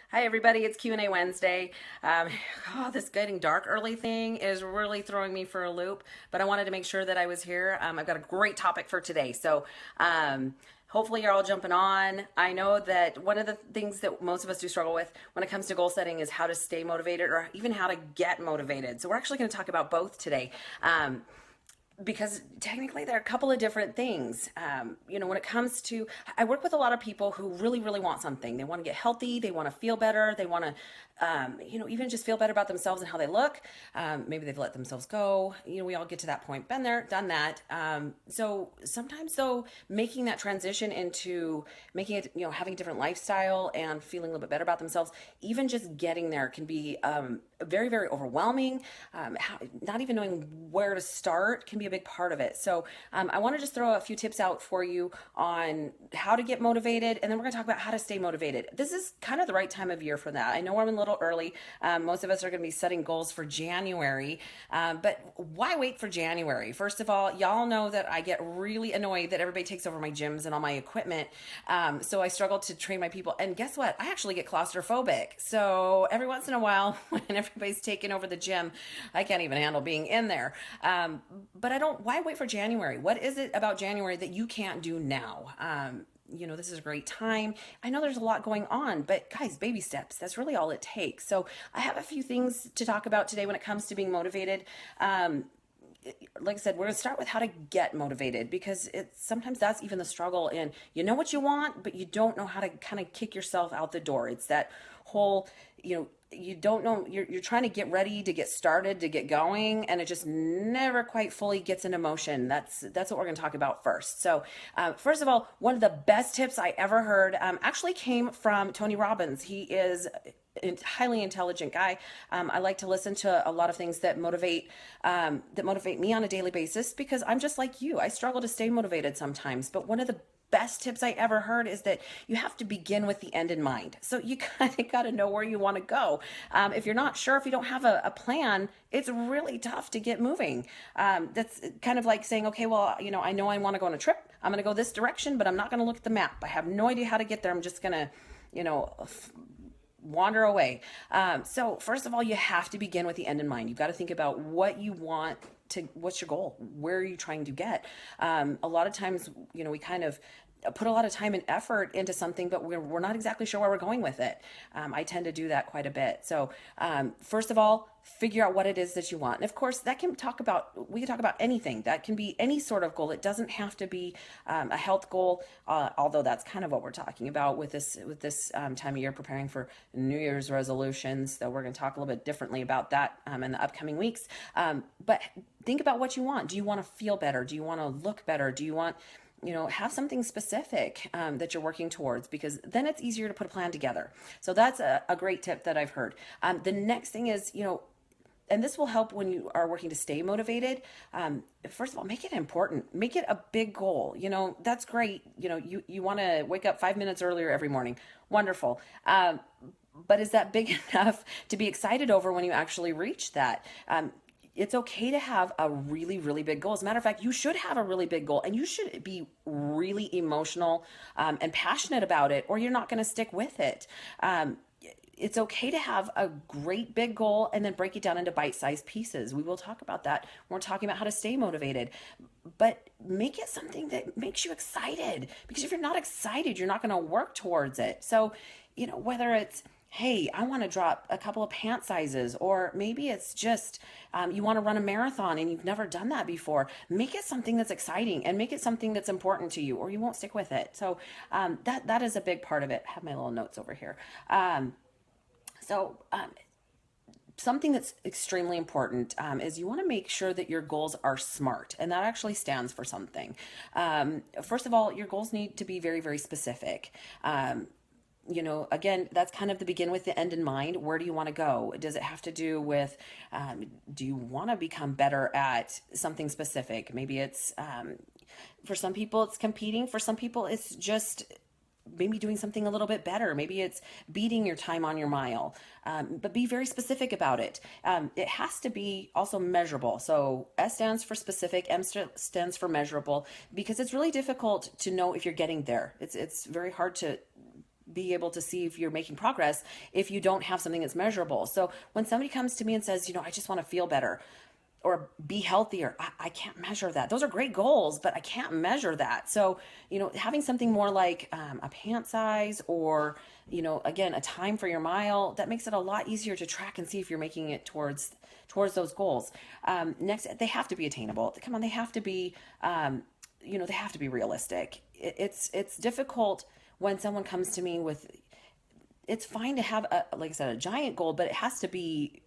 Hi everybody, it's Q&A Wednesday. Um, this getting dark early thing is really throwing me for a loop, but I wanted to make sure that I was here. I've got a great topic for today, so hopefully you're all jumping on. I know that one of the things that most of us do struggle with when it comes to goal setting is how to stay motivated or even how to get motivated. So we're actually going to talk about both today. Because technically there are a couple of different things. When it comes to, I work with a lot of people who really, really want something. They want to get healthy. They want to feel better. They want to, even just feel better about themselves and how they look. Maybe they've let themselves go. We all get to that point. Been there, done that. So sometimes though, making that transition into making it, having a different lifestyle and feeling a little bit better about themselves, even just getting there can be very, very overwhelming. Not even knowing where to start can be a big part of it. So I want to just throw a few tips out for you on how to get motivated, and then we're going to talk about how to stay motivated. This is kind of the right time of year for that. I know I'm a little early. Most of us are going to be setting goals for January, but why wait for January? First of all, y'all know that I get really annoyed that everybody takes over my gyms and all my equipment. So I struggle to train my people, and guess what? I actually get claustrophobic. So every once in a while, when everybody's taking over the gym, I can't even handle being in there. But why wait for January? What is it about January that you can't do now? This is a great time. I know there's a lot going on, but guys, baby steps, that's really all it takes. So I have a few things to talk about today when it comes to being motivated. Like I said, we're going to start with how to get motivated, because sometimes that's even the struggle, and you know what you want, but you don't know how to kind of kick yourself out the door. It's that whole, you don't know, you're trying to get ready to get started, to get going, and it just never quite fully gets into motion. That's what we're going to talk about first. So first of all, one of the best tips I ever heard actually came from Tony Robbins. He is a highly intelligent guy. I like to listen to a lot of things that motivate me on a daily basis, because I'm just like you. I struggle to stay motivated sometimes, but one of the best tips I ever heard is that you have to begin with the end in mind. So you kind of got to know where you want to go. If you're not sure, if you don't have a plan, it's really tough to get moving. That's kind of like saying, okay, well, I know I want to go on a trip. I'm going to go this direction, but I'm not going to look at the map. I have no idea how to get there. I'm just going to, wander away. So first of all, you have to begin with the end in mind. You've got to think about what you want what's your goal? Where are you trying to get? A lot of times, we kind of put a lot of time and effort into something, but we're not exactly sure where we're going with it. I tend to do that quite a bit. So first of all, figure out what it is that you want. And of course, we can talk about anything. That can be any sort of goal. It doesn't have to be a health goal, although that's kind of what we're talking about with this time of year, preparing for New Year's resolutions. So we're going to talk a little bit differently about that in the upcoming weeks. But think about what you want. Do you want to feel better? Do you want to look better? Do you want have something specific that you're working towards, because then it's easier to put a plan together. So that's a great tip that I've heard. The next thing is, and this will help when you are working to stay motivated. First of all, make it important. Make it a big goal. That's great. You want to wake up 5 minutes earlier every morning. Wonderful. But is that big enough to be excited over when you actually reach that? It's okay to have a really, really big goal. As a matter of fact, you should have a really big goal, and you should be really emotional and passionate about it, or you're not going to stick with it. It's okay to have a great big goal and then break it down into bite-sized pieces. We will talk about that when we're talking about how to stay motivated. But make it something that makes you excited, because if you're not excited, you're not going to work towards it. So, whether it's, hey, I want to drop a couple of pant sizes, or maybe it's just you want to run a marathon and you've never done that before. Make it something that's exciting, and make it something that's important to you, or you won't stick with it. So that is a big part of it. I have my little notes over here. Something that's extremely important is you want to make sure that your goals are SMART, and that actually stands for something. First of all, your goals need to be very, very specific. Again, that's kind of the begin with the end in mind. Where do you want to go? Does it have to do with, do you want to become better at something specific? Maybe it's, for some people it's competing. For some people it's just maybe doing something a little bit better. Maybe it's beating your time on your mile, but be very specific about it. It has to be also measurable. So S stands for specific, M stands for measurable, because it's really difficult to know if you're getting there. It's very hard to be able to see if you're making progress if you don't have something that's measurable. So when somebody comes to me and says, I just want to feel better or be healthier, I can't measure that. Those are great goals, but I can't measure that. So, having something more like a pant size or, again, a time for your mile, that makes it a lot easier to track and see if you're making it towards those goals. Next, they have to be attainable. Come on, they have to be, they have to be realistic. It's difficult when someone comes to me with, it's fine to have like I said, a giant goal, but it has to be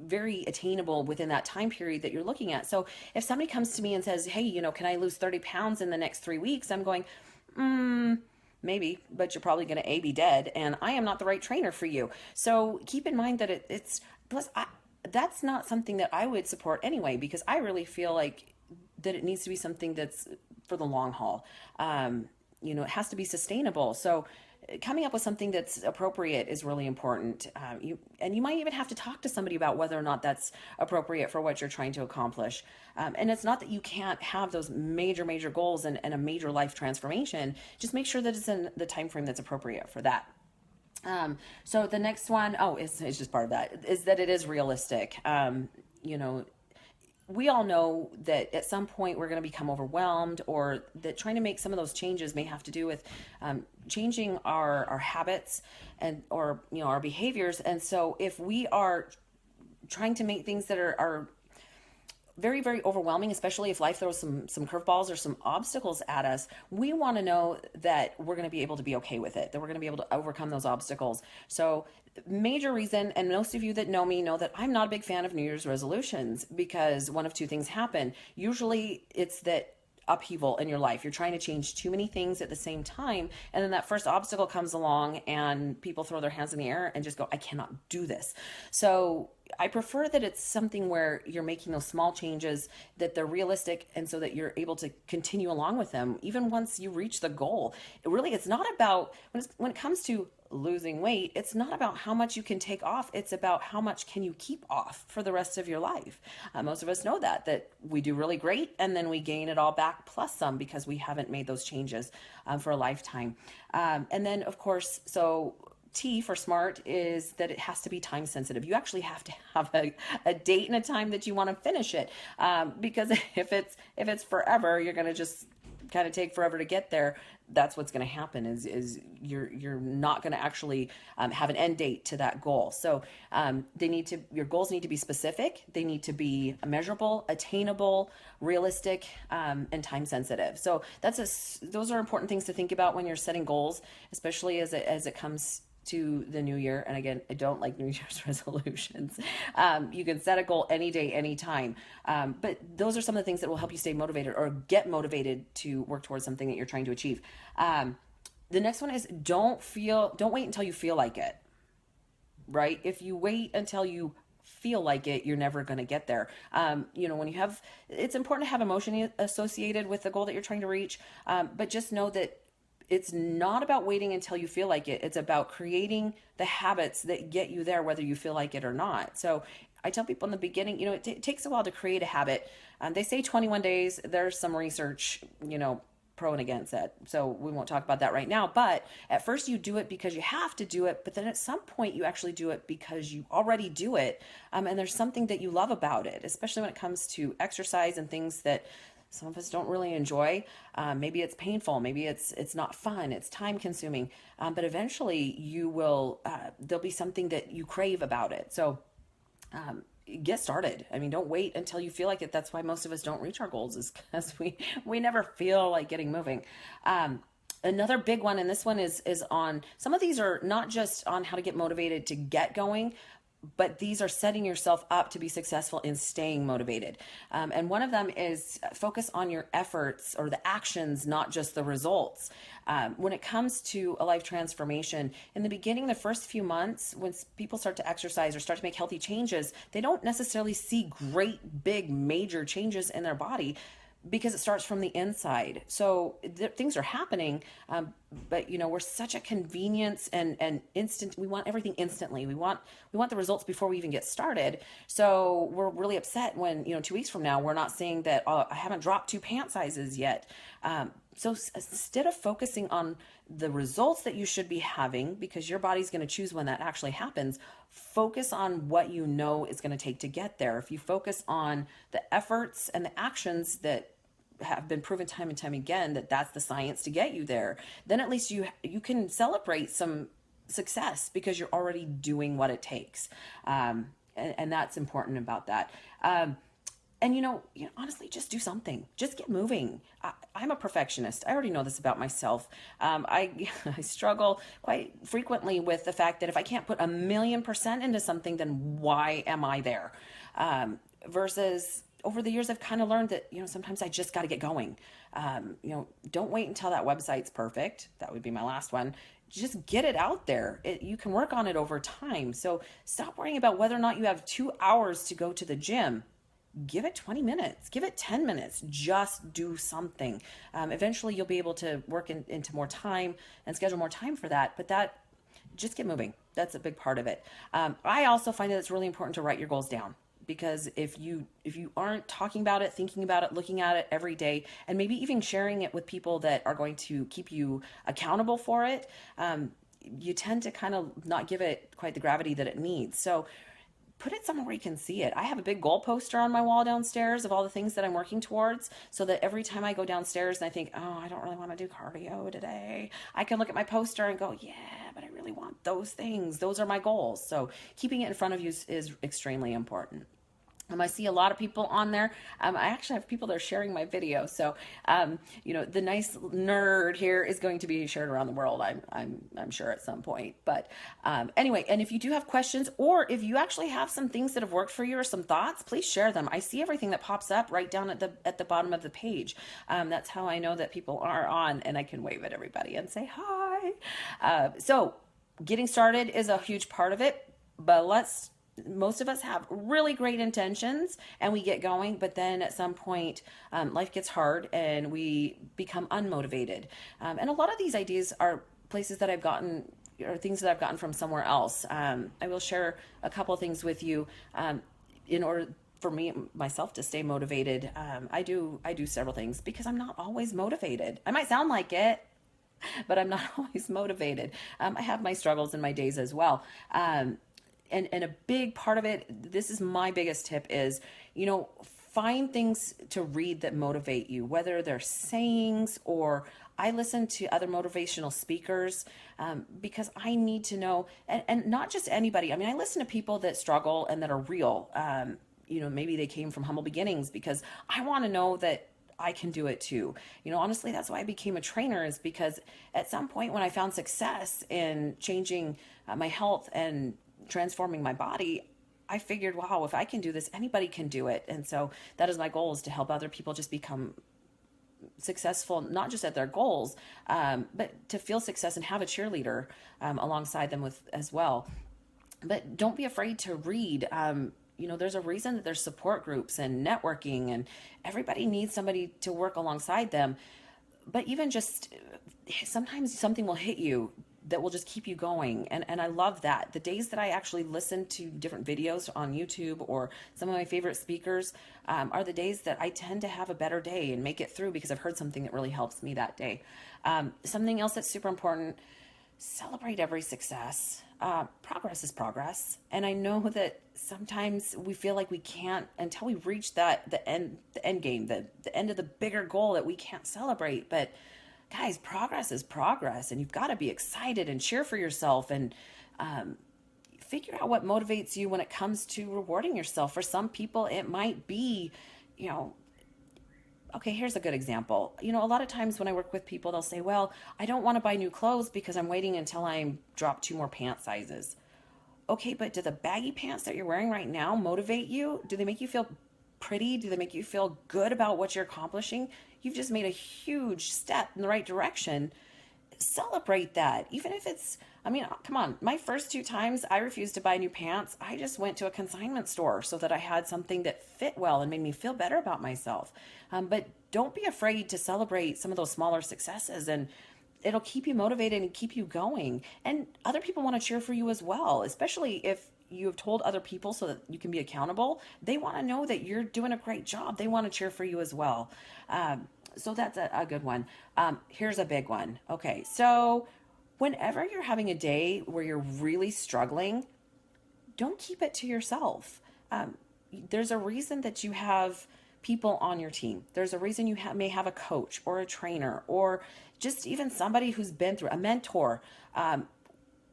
very attainable within that time period that you're looking at. So if somebody comes to me and says, hey, can I lose 30 pounds in the next 3 weeks? I'm going, maybe, but you're probably going to be dead. And I am not the right trainer for you. So keep in mind that it's, plus that's not something that I would support anyway, because I really feel like that it needs to be something that's for the long haul. It has to be sustainable. So coming up with something that's appropriate is really important. You might even have to talk to somebody about whether or not that's appropriate for what you're trying to accomplish. And it's not that you can't have those major goals and a major life transformation. Just make sure that it's in the time frame that's appropriate for that. So the next one, it's just part of that, is that it is realistic. We all know that at some point we're going to become overwhelmed, or that trying to make some of those changes may have to do with changing our habits or our behaviors. And so if we are trying to make things that are very, very overwhelming, especially if life throws some curveballs or some obstacles at us, we want to know that we're going to be able to be okay with it, that we're going to be able to overcome those obstacles. So major reason, and most of you that know me know that I'm not a big fan of New Year's resolutions, because one of two things happen. Usually it's that upheaval in your life. You're trying to change too many things at the same time, and then that first obstacle comes along and people throw their hands in the air and just go, I cannot do this. So I prefer that it's something where you're making those small changes, that they're realistic, and so that you're able to continue along with them even once you reach the goal. It's not about, when it comes to losing weight, it's not about how much you can take off. It's about how much can you keep off for the rest of your life. Most of us know that we do really great and then we gain it all back plus some, because we haven't made those changes for a lifetime. And then of course, so T for SMART is that it has to be time sensitive. You actually have to have a date and a time that you want to finish it. Because if it's forever, you're going to just kind of take forever to get there. That's what's going to happen is you're not going to actually have an end date to that goal. So your goals need to be specific. They need to be measurable, attainable, realistic, and time sensitive. So those are important things to think about when you're setting goals, especially as it comes to the new year. And again, I don't like New Year's resolutions. You can set a goal any day, any time. But those are some of the things that will help you stay motivated or get motivated to work towards something that you're trying to achieve. The next one is don't wait until you feel like it, right? If you wait until you feel like it, you're never going to get there. It's important to have emotion associated with the goal that you're trying to reach. But just know that it's not about waiting until you feel like it. It's about creating the habits that get you there, whether you feel like it or not. So I tell people in the beginning, it takes a while to create a habit. They say 21 days. There's some research, pro and against that. So we won't talk about that right now. But at first you do it because you have to do it. But then at some point you actually do it because you already do it. And there's something that you love about it, especially when it comes to exercise and things that some of us don't really enjoy. Maybe it's painful. Maybe it's not fun. It's time consuming. But eventually there'll be something that you crave about it. So get started. Don't wait until you feel like it. That's why most of us don't reach our goals, is because we never feel like getting moving. Another big one, and this one is on, some of these are not just on how to get motivated to get going, but these are setting yourself up to be successful in staying motivated. And one of them is focus on your efforts or the actions, not just the results. When it comes to a life transformation, in the beginning, the first few months, when people start to exercise or start to make healthy changes, they don't necessarily see great, big, major changes in their body, because it starts from the inside. So things are happening, but we're such a convenience and instant. We want everything instantly. We want the results before we even get started. So we're really upset when 2 weeks from now we're not seeing that I haven't dropped 2 pant sizes yet. So instead of focusing on the results that you should be having, because your body's going to choose when that actually happens, focus on what you know is going to take to get there. If you focus on the efforts and the actions that have been proven time and time again that that's the science to get you there, then at least you can celebrate some success because you're already doing what it takes. And that's important about that. And honestly, just do something. Just get moving. I'm a perfectionist. I already know this about myself. I struggle quite frequently with the fact that if I can't put 1,000,000% into something, then why am I there? Versus over the years, I've kind of learned that, sometimes I just got to get going. Don't wait until that website's perfect. That would be my last one. Just get it out there. You can work on it over time. So stop worrying about whether or not you have 2 hours to go to the gym. Give it 20 minutes, give it 10 minutes, just do something. Eventually you'll be able to work into more time and schedule more time for that, but just get moving. That's a big part of it. I also find that it's really important to write your goals down, because if you aren't talking about it, thinking about it, looking at it every day, and maybe even sharing it with people that are going to keep you accountable for it, you tend to kind of not give it quite the gravity that it needs. So put it somewhere where you can see it. I have a big goal poster on my wall downstairs of all the things that I'm working towards, so that every time I go downstairs and I think, oh, I don't really want to do cardio today, I can look at my poster and go, yeah, but I really want those things. Those are my goals. So keeping it in front of you is extremely important. I see a lot of people on there. I actually have people that are sharing my video. So, the nice nerd here is going to be shared around the world. I'm sure at some point. But anyway, and if you do have questions, or if you actually have some things that have worked for you or some thoughts, please share them. I see everything that pops up right down at the bottom of the page. That's how I know that people are on, and I can wave at everybody and say hi. So getting started is a huge part of it, but most of us have really great intentions and we get going, but then at some point life gets hard and we become unmotivated. And a lot of these ideas are places that I've gotten, or things that I've gotten from somewhere else. I will share a couple of things with you in order for myself to stay motivated. I do several things because I'm not always motivated. I might sound like it, but I'm not always motivated. I have my struggles and my days as well. And a big part of it, this is my biggest tip, is, find things to read that motivate you, whether they're sayings, or I listen to other motivational speakers because I need to know, and not just anybody. I mean, I listen to people that struggle and that are real. Maybe they came from humble beginnings, because I want to know that I can do it too. Honestly, that's why I became a trainer, is because at some point when I found success in changing my health and transforming my body, I figured, wow, if I can do this, anybody can do it. And so that is my goal, is to help other people just become successful, not just at their goals, but to feel success and have a cheerleader alongside them with as well. But don't be afraid to read. There's a reason that there's support groups and networking, and everybody needs somebody to work alongside them. But even just sometimes something will hit you that will just keep you going. And I love that. The days that I actually listen to different videos on YouTube or some of my favorite speakers are the days that I tend to have a better day and make it through, because I've heard something that really helps me that day. Something else that's super important: celebrate every success. Progress is progress. And I know that sometimes we feel like we can't, until we reach the end game, the end of the bigger goal, that we can't celebrate. But guys, progress is progress, and you've got to be excited and cheer for yourself, and figure out what motivates you when it comes to rewarding yourself. For some people, it might be, okay, here's a good example. A lot of times when I work with people, they'll say, well, I don't want to buy new clothes because I'm waiting until I drop 2 more pant sizes. Okay, but do the baggy pants that you're wearing right now motivate you? Do they make you feel pretty? Do they make you feel good about what you're accomplishing? You've just made a huge step in the right direction. Celebrate that. Even if it's, come on, my first 2 times I refused to buy new pants, I just went to a consignment store so that I had something that fit well and made me feel better about myself. But don't be afraid to celebrate some of those smaller successes, and it'll keep you motivated and keep you going. And other people want to cheer for you as well, especially if you have told other people so that you can be accountable. They want to know that you're doing a great job. They want to cheer for you as well. So that's a good one. Here's a big one. Okay, so whenever you're having a day where you're really struggling, don't keep it to yourself. Um, there's a reason that you have people on your team. There's a reason you may have a coach or a trainer or just even somebody who's been through a mentor.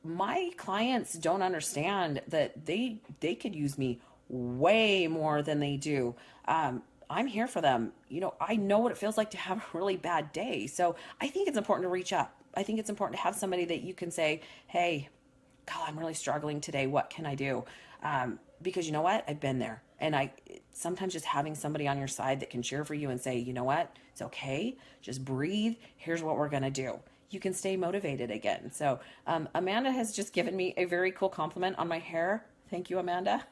My clients don't understand that they could use me way more than they do. I'm here for them. I know what it feels like to have a really bad day. So I think it's important to reach up. I think it's important to have somebody that you can say, hey, God, I'm really struggling today. What can I do? Because you know what? I've been there. And I sometimes just having somebody on your side that can cheer for you and say, you know what? It's okay. Just breathe. Here's what we're going to do. You can stay motivated again. So Amanda has just given me a very cool compliment on my hair. Thank you, Amanda.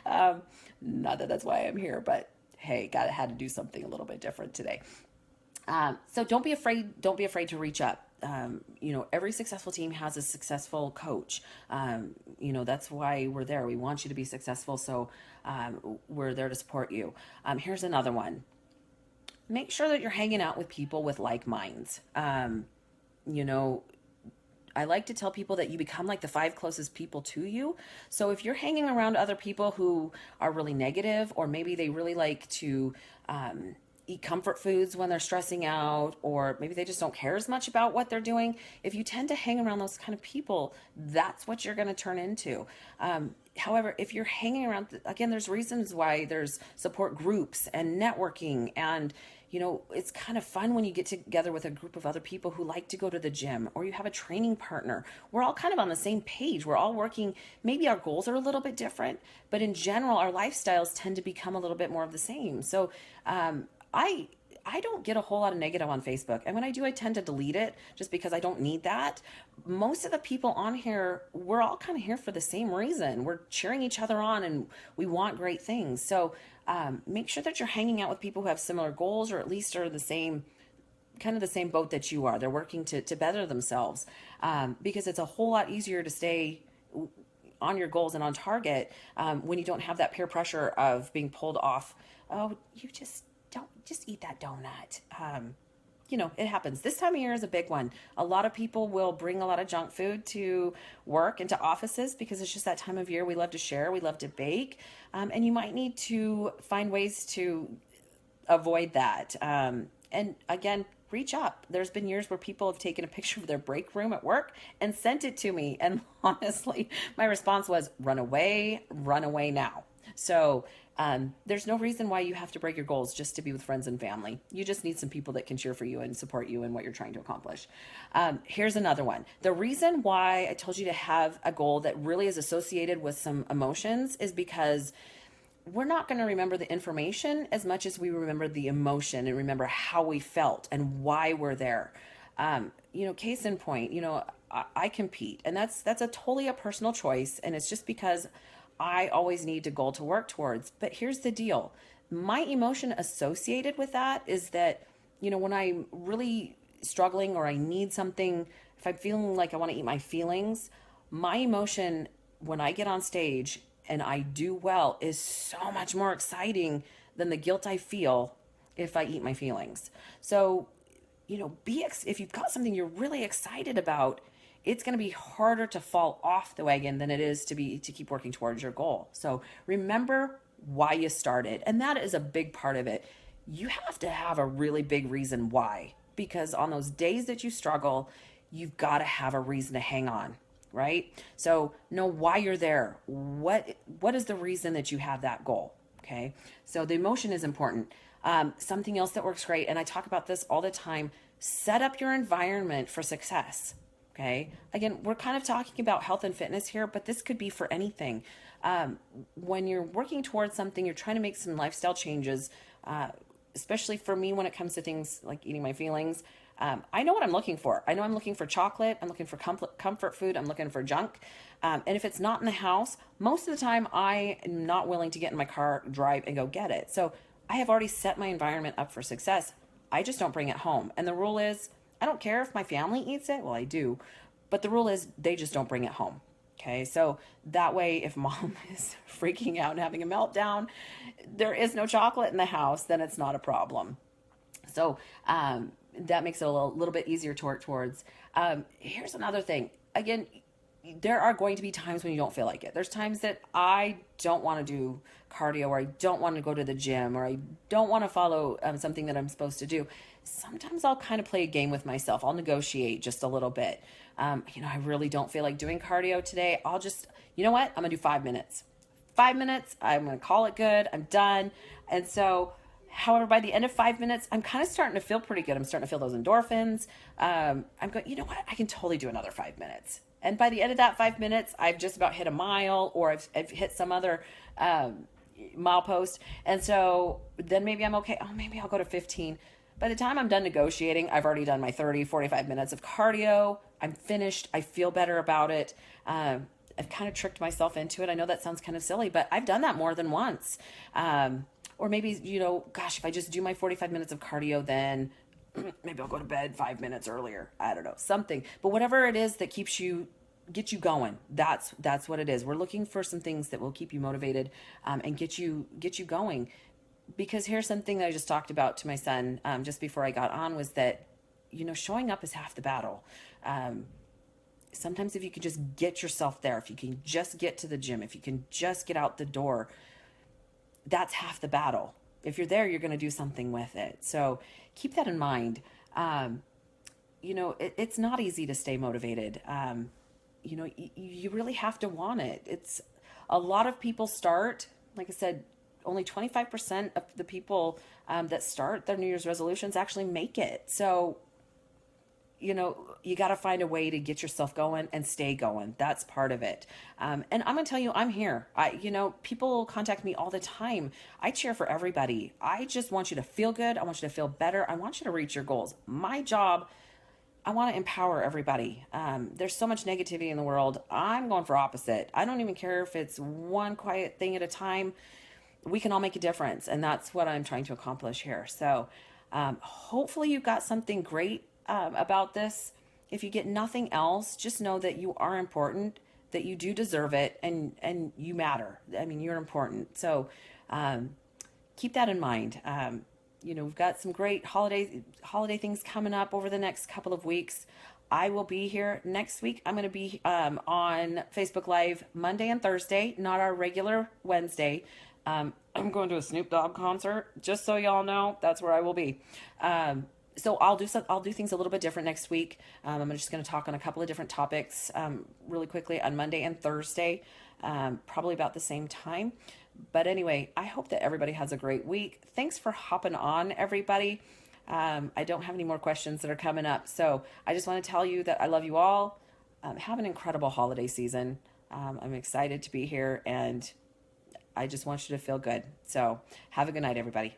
Not that that's why I'm here, but hey, had to do something a little bit different today. So don't be afraid. Don't be afraid to reach up. Every successful team has a successful coach. That's why we're there. We want you to be successful. So we're there to support you. Here's another one. Make sure that you're hanging out with people with like minds. You know, I like to tell people that you become like the 5 closest people to you. So if you're hanging around other people who are really negative, or maybe they really like to eat comfort foods when they're stressing out, or maybe they just don't care as much about what they're doing, if you tend to hang around those kind of people, that's what you're going to turn into. However, if you're hanging around, again, there's reasons why there's support groups and networking, and it's kind of fun when you get together with a group of other people who like to go to the gym, or you have a training partner. We're all kind of on the same page. We're all working. Maybe our goals are a little bit different, but in general, our lifestyles tend to become a little bit more of the same. So I don't get a whole lot of negative on Facebook. And when I do, I tend to delete it just because I don't need that. Most of the people on here, we're all kind of here for the same reason. We're cheering each other on and we want great things. So make sure that you're hanging out with people who have similar goals, or at least are the same boat that you are. They're working to better themselves, because it's a whole lot easier to stay on your goals and on target when you don't have that peer pressure of being pulled off. Oh, you just eat that donut. It happens. This time of year is a big one. A lot of people will bring a lot of junk food to work and to offices because it's just that time of year. We love to share. We love to bake. And you might need to find ways to avoid that. And again, reach up. There's been years where people have taken a picture of their break room at work and sent it to me. And honestly, my response was, run away now. So there's no reason why you have to break your goals just to be with friends and family. You just need some people that can cheer for you and support you in what you're trying to accomplish. Here's another one. The reason why I told you to have a goal that really is associated with some emotions is because we're not going to remember the information as much as we remember the emotion and remember how we felt and why we're there. Case in point, I compete, and that's a totally a personal choice. And it's just because I always need a goal to work towards. But here's the deal. My emotion associated with that is that, when I'm really struggling or I need something, if I'm feeling like I want to eat my feelings, my emotion when I get on stage and I do well is so much more exciting than the guilt I feel if I eat my feelings. So, if you've got something you're really excited about, it's going to be harder to fall off the wagon than it is to keep working towards your goal. So remember why you started. And that is a big part of it. You have to have a really big reason why, because on those days that you struggle, you've got to have a reason to hang on, right? So know why you're there. What is the reason that you have that goal? Okay. So the emotion is important. Something else that works great, and I talk about this all the time, set up your environment for success. Okay. Again, we're kind of talking about health and fitness here, but this could be for anything. When you're working towards something, you're trying to make some lifestyle changes, especially for me when it comes to things like eating my feelings. I know what I'm looking for. I know I'm looking for chocolate. I'm looking for comfort food. I'm looking for junk. And if it's not in the house, most of the time I am not willing to get in my car, drive, and go get it. So I have already set my environment up for success. I just don't bring it home. And the rule is, I don't care if my family eats it. Well, I do. But the rule is they just don't bring it home. Okay. So that way, if mom is freaking out and having a meltdown, there is no chocolate in the house, then it's not a problem. So that makes it a little bit easier to work towards. Here's another thing. Again, there are going to be times when you don't feel like it. There's times that I don't want to do cardio, or I don't want to go to the gym, or I don't want to follow something that I'm supposed to do. Sometimes I'll kind of play a game with myself. I'll negotiate just a little bit. I really don't feel like doing cardio today. I'll just, you know what? I'm going to do 5 minutes. 5 minutes. I'm going to call it good. I'm done. And so, however, by the end of 5 minutes, I'm kind of starting to feel pretty good. I'm starting to feel those endorphins. I'm going, you know what? I can totally do another 5 minutes. And by the end of that 5 minutes, I've just about hit a mile, or I've hit some other milepost. And so then maybe I'm okay. Oh, maybe I'll go to 15. By the time I'm done negotiating, I've already done my 30, 45 minutes of cardio. I'm finished. I feel better about it. I've kind of tricked myself into it. I know that sounds kind of silly, but I've done that more than once. Or maybe, gosh, if I just do my 45 minutes of cardio, then maybe I'll go to bed 5 minutes earlier. I don't know, something. But whatever it is that gets you going, that's what it is. We're looking for some things that will keep you motivated and get you going. Because here's something that I just talked about to my son just before I got on, was that, showing up is half the battle. Sometimes if you can just get yourself there, if you can just get to the gym, if you can just get out the door, that's half the battle. If you're there, you're going to do something with it. So keep that in mind. It's not easy to stay motivated. You really have to want it. It's a lot of people start, like I said, only 25% of the people that start their New Year's resolutions actually make it. So, you got to find a way to get yourself going and stay going. That's part of it. And I'm going to tell you, I'm here. People contact me all the time. I cheer for everybody. I just want you to feel good. I want you to feel better. I want you to reach your goals. My job, I want to empower everybody. There's so much negativity in the world. I'm going for opposite. I don't even care if it's one quiet thing at a time. We can all make a difference. And that's what I'm trying to accomplish here. So hopefully you've got something great about this. If you get nothing else, just know that you are important, that you do deserve it, and you matter. I mean, you're important. So keep that in mind. We've got some great holiday things coming up over the next couple of weeks. I will be here next week. I'm going to be on Facebook Live Monday and Thursday, not our regular Wednesday. I'm going to a Snoop Dogg concert, just so y'all know. That's where I will be. So I'll do things a little bit different next week. I'm just going to talk on a couple of different topics really quickly on Monday and Thursday, probably about the same time. But anyway, I hope that everybody has a great week. Thanks for hopping on, everybody. I don't have any more questions that are coming up. So I just want to tell you that I love you all. Have an incredible holiday season. I'm excited to be here, and I just want you to feel good. So have a good night, everybody.